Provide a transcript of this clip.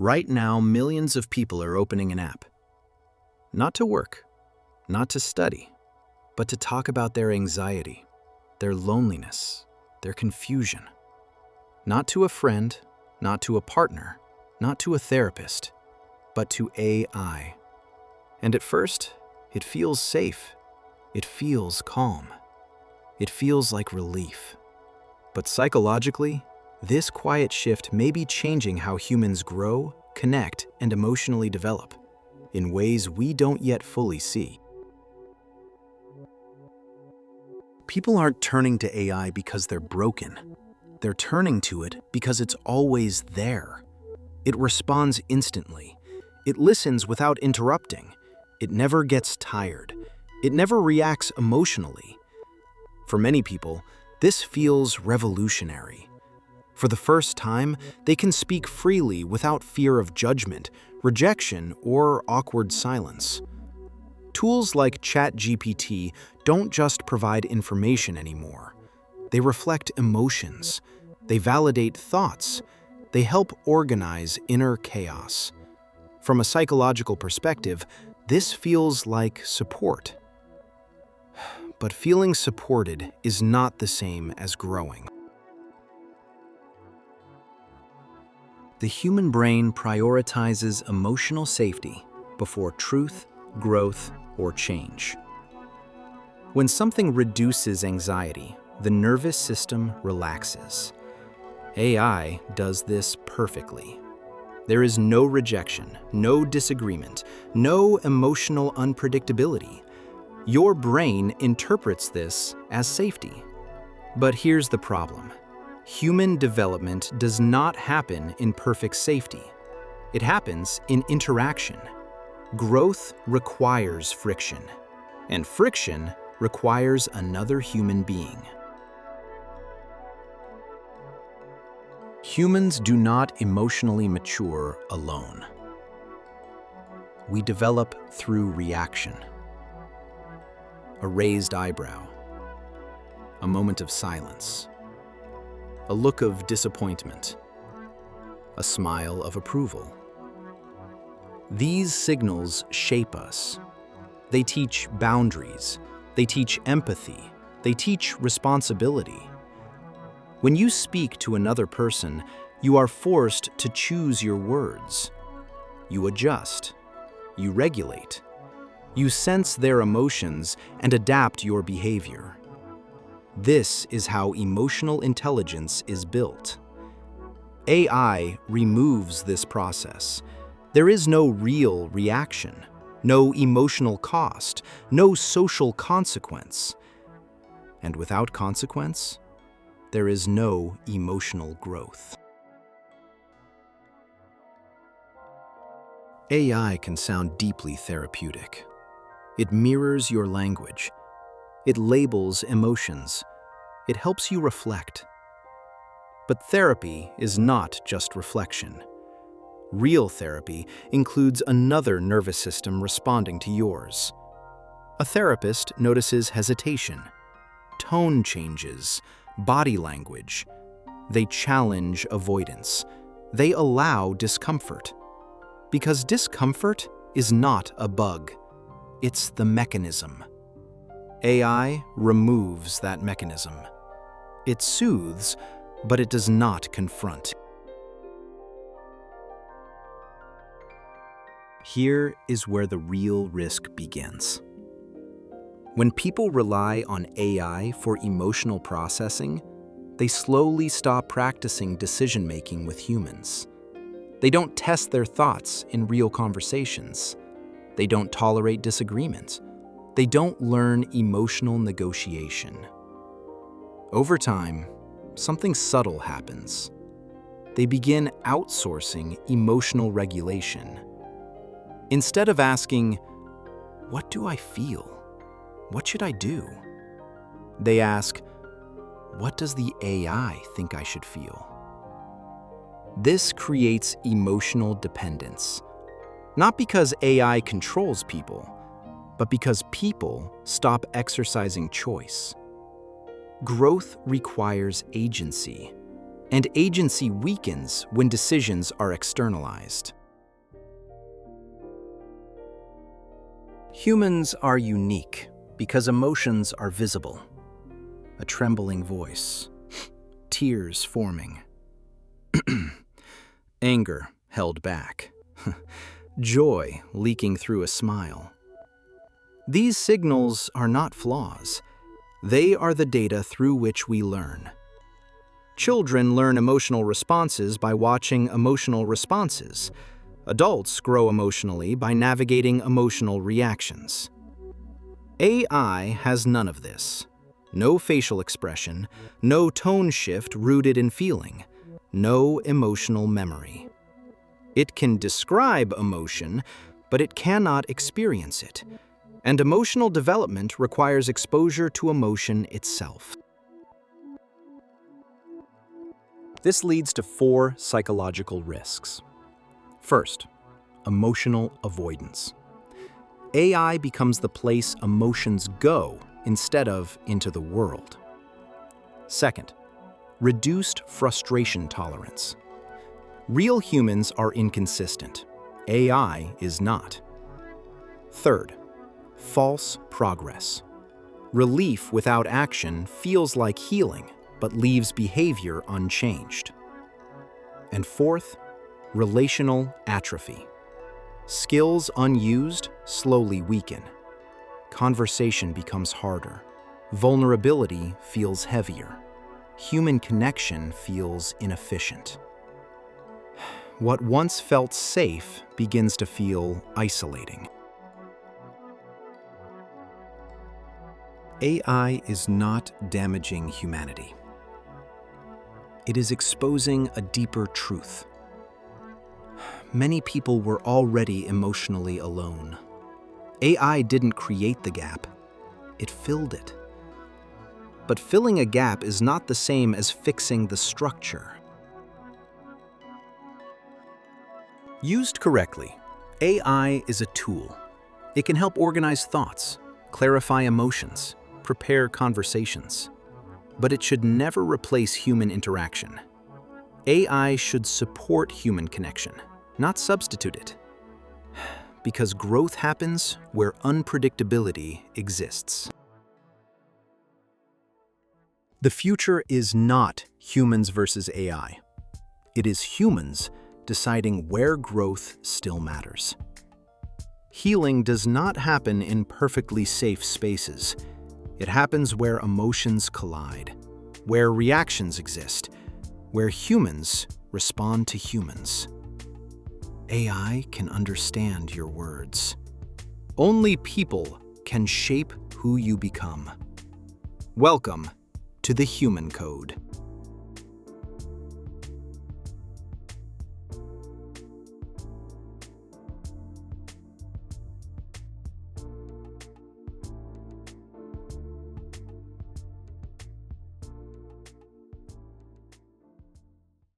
Right now, millions of people are opening an app. Not to work, not to study, but to talk about their anxiety, their loneliness, their confusion. Not to a friend, not to a partner, not to a therapist, but to AI. And at first, it feels safe. It feels calm. It feels like relief. But psychologically, this quiet shift may be changing how humans grow, connect, and emotionally develop in ways we don't yet fully see. People aren't turning to AI because they're broken. They're turning to it because it's always there. It responds instantly. It listens without interrupting. It never gets tired. It never reacts emotionally. For many people, this feels revolutionary. For the first time, they can speak freely without fear of judgment, rejection, or awkward silence. Tools like ChatGPT don't just provide information anymore. They reflect emotions. They validate thoughts. They help organize inner chaos. From a psychological perspective, this feels like support. But feeling supported is not the same as growing. The human brain prioritizes emotional safety before truth, growth, or change. When something reduces anxiety, the nervous system relaxes. AI does this perfectly. There is no rejection, no disagreement, no emotional unpredictability. Your brain interprets this as safety. But here's the problem. Human development does not happen in perfect safety. It happens in interaction. Growth requires friction, and friction requires another human being. Humans do not emotionally mature alone. We develop through reaction. A raised eyebrow, a moment of silence, a look of disappointment, a smile of approval. These signals shape us. They teach boundaries. They teach empathy. They teach responsibility. When you speak to another person, you are forced to choose your words. You adjust. You regulate. You sense their emotions and adapt your behavior. This is how emotional intelligence is built. AI removes this process. There is no real reaction, no emotional cost, no social consequence. And without consequence, there is no emotional growth. AI can sound deeply therapeutic. It mirrors your language. It labels emotions. It helps you reflect. But therapy is not just reflection. Real therapy includes another nervous system responding to yours. A therapist notices hesitation, tone changes, body language. They challenge avoidance. They allow discomfort. Because discomfort is not a bug. It's the mechanism. AI removes that mechanism. It soothes, but it does not confront. Here is where the real risk begins. When people rely on AI for emotional processing, they slowly stop practicing decision-making with humans. They don't test their thoughts in real conversations. They don't tolerate disagreement. They don't learn emotional negotiation. Over time, something subtle happens. They begin outsourcing emotional regulation. Instead of asking, "What do I feel? What should I do?" they ask, "What does the AI think I should feel?" This creates emotional dependence, not because AI controls people, but because people stop exercising choice. Growth requires agency, and agency weakens when decisions are externalized. Humans are unique because emotions are visible. A trembling voice, tears forming, anger held back, joy leaking through a smile. These signals are not flaws. They are the data through which we learn. Children learn emotional responses by watching emotional responses. Adults grow emotionally by navigating emotional reactions. AI has none of this. No facial expression, no tone shift rooted in feeling, no emotional memory. It can describe emotion, but it cannot experience it. And emotional development requires exposure to emotion itself. This leads to 4 psychological risks. First, emotional avoidance. AI becomes the place emotions go instead of into the world. Second, reduced frustration tolerance. Real humans are inconsistent. AI is not. Third, false progress. Relief without action feels like healing, but leaves behavior unchanged. And fourth, relational atrophy. Skills unused slowly weaken. Conversation becomes harder. Vulnerability feels heavier. Human connection feels inefficient. What once felt safe begins to feel isolating. AI is not damaging humanity. It is exposing a deeper truth. Many people were already emotionally alone. AI didn't create the gap, it filled it. But filling a gap is not the same as fixing the structure. Used correctly, AI is a tool. It can help organize thoughts, clarify emotions, prepare conversations. But it should never replace human interaction. AI should support human connection, not substitute it. Because growth happens where unpredictability exists. The future is not humans versus AI. It is humans deciding where growth still matters. Healing does not happen in perfectly safe spaces. It happens where emotions collide, where reactions exist, where humans respond to humans. AI can understand your words. Only people can shape who you become. Welcome to the Human Code.